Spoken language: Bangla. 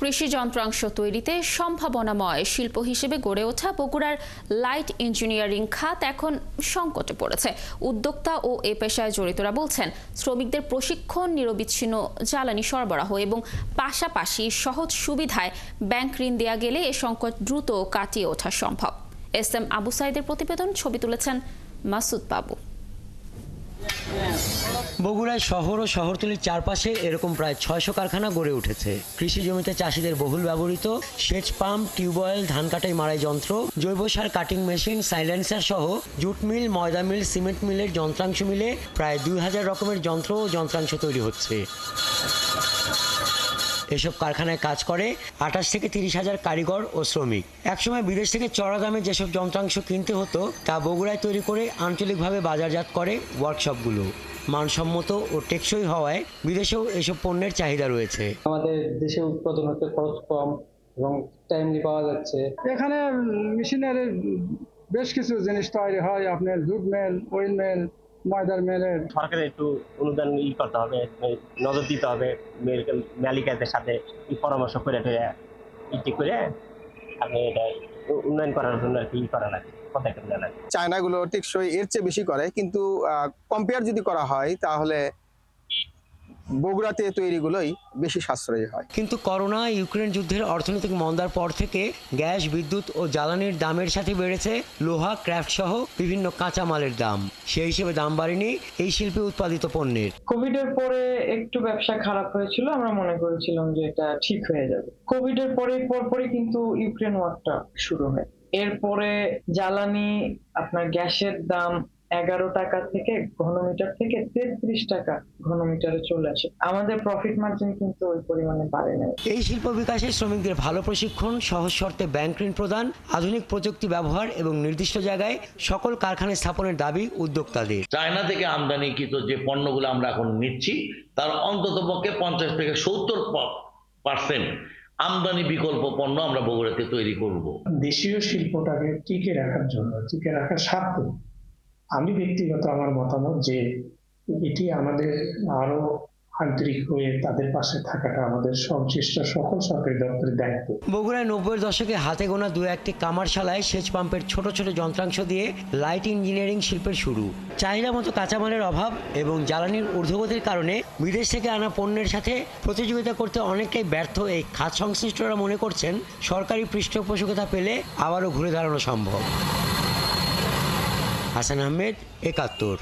কৃষি যন্ত্রাংশ তৈরিতে সম্ভাবনাময় শিল্প হিসেবে গড়ে ওঠা বগুড়ার লাইট ইঞ্জিনিয়ারিং খাত এখন সংকটে পড়েছে। উদ্যোক্তা ও এ পেশায় জড়িতরা বলছেন, শ্রমিকদের প্রশিক্ষণ, নিরবিচ্ছিন্ন জ্বালানি সরবরাহ এবং পাশাপাশি সহজ সুবিধায় ব্যাংক ঋণ দেয়া গেলে এ সংকট দ্রুত কাটিয়ে ওঠা সম্ভব। এস.এম. আবু সাইদের প্রতিবেদন, ছবি তুলেছেন মাসুদ বাবু। বগুড়ায় শহর ও শহরতলির চারপাশে এরকম প্রায় ৬০০ কারখানা গড়ে উঠেছে। কৃষি জমিতে চাষিদের বহুল ব্যবহৃত সেচ পাম্প, টিউবওয়েল, ধান কাটাই মাড়াই যন্ত্র, জৈব সার কাটিং মেশিন, সাইলেন্সার সহ জুট মিল, ময়দা মিল, সিমেন্ট মিলের যন্ত্রাংশ মিলে প্রায় ২০০০ রকমের যন্ত্র ও যন্ত্রাংশ তৈরি হচ্ছে। এসব কারখানায় কাজ করে ২৮ থেকে ৩০ হাজার কারিগর ও শ্রমিক। একসময় বিদেশ থেকে চড়া দামে যেসব যন্ত্রাংশ কিনতে হতো তা বগুড়ায় তৈরি করে আঞ্চলিকভাবে বাজারজাত করে ওয়ার্কশপগুলো। মানসম্মত ও টেকসই হওয়ায় বিদেশেও এসব পণ্যের চাহিদা রয়েছে। আমাদের দেশে উৎপাদন হতে খরচ কম এবং টাইমলি পাওয়া যাচ্ছে। এখানে মেশিনারি বেশ কিছু জিনিস তৈরি হয়, আপনার জুট মিল, ওয়েল মিল, ময়দার মিলের। সরকারের একটু অনুদান করতে হবে, নজর দিতে হবে, মালিকদের সাথে পরামর্শ করে আপনি এটা উন্নয়ন করার জন্য আর কি করা লাগে। চায়নাগুলো টেকসই এর চেয়ে বেশি করে, কিন্তু কম্পেয়ার যদি করা হয় তাহলে বগুড়াতে তৈরিগুলোই বেশি সাশ্রয়ী হয়। কিন্তু করোনা, ইউক্রেন যুদ্ধের অর্থনৈতিক মন্দার পর থেকে গ্যাস, বিদ্যুৎ ও জ্বালানির দামের সাথে বেড়েছে লোহা, ক্র্যাফট সহ বিভিন্ন কাঁচামালের দাম। সেই হিসেবে দাম বাড়েনি এই শিল্পে উৎপাদিত পণ্যের। কোভিডের পরে একটু ব্যবসা খারাপ হয়েছিল, আমরা মনে করেছিলাম যে এটা ঠিক হয়ে যাবে। কোভিডের পরপরই কিন্তু ইউক্রেন ওয়ারটা শুরু হয়। এরপরে জ্বালানি, আপনার গ্যাসের দাম 11 টাকা থেকে ঘনমিটার থেকে 33 টাকা ঘনমিটারে চলে আসে। আমাদের প্রফিট মার্জিন কিন্তু ওই পরিমাণে বাড়ে না। এই শিল্প বিকাশে শ্রমিকদের ভালো প্রশিক্ষণ, সহজ শর্তে ব্যাংক ঋণ প্রদান, আধুনিক প্রযুক্তি ব্যবহার এবং নির্দিষ্ট জায়গায় সকল কারখানা স্থাপনের দাবি উদ্যোক্তাদের। চায়না থেকে আমদানিকৃত যে পণ্যগুলো আমরা এখন নিচ্ছি তার অন্ততপক্ষে 50 থেকে 70% আমদানি বিকল্প পণ্য আমরা বগুড়াতে তৈরি করব। দেশীয় শিল্পটাকে টিকে রাখার জন্য, টিকে রাখার স্বার্থে আমি ব্যক্তিগত আমার মতামত যে এটি আমাদের আরো আন্তরিক হয়ে তাদের পাশে থাকাটা আমাদের সংশ্লিষ্ট সকল সরকারি দপ্তরের দায়িত্ব। বগুড়ায় 90-এর দশকে হাতে গোনা 2-1টি কামারশালায় সেচ পাম্পের ছোট ছোট যন্ত্রাংশ দিয়ে লাইট ইঞ্জিনিয়ারিং শিল্পের শুরু। চাহিদা মতো কাঁচামালের অভাব এবং জ্বালানির ঊর্ধ্বগতির কারণে বিদেশ থেকে আনা পণ্যের সাথে প্রতিযোগিতা করতে অনেকটাই ব্যর্থ এই খাত সংশ্লিষ্টরা মনে করছেন, সরকারি পৃষ্ঠপোষকতা পেলে আবারও ঘুরে দাঁড়ানো সম্ভব। হাসান আহমেদ, 71।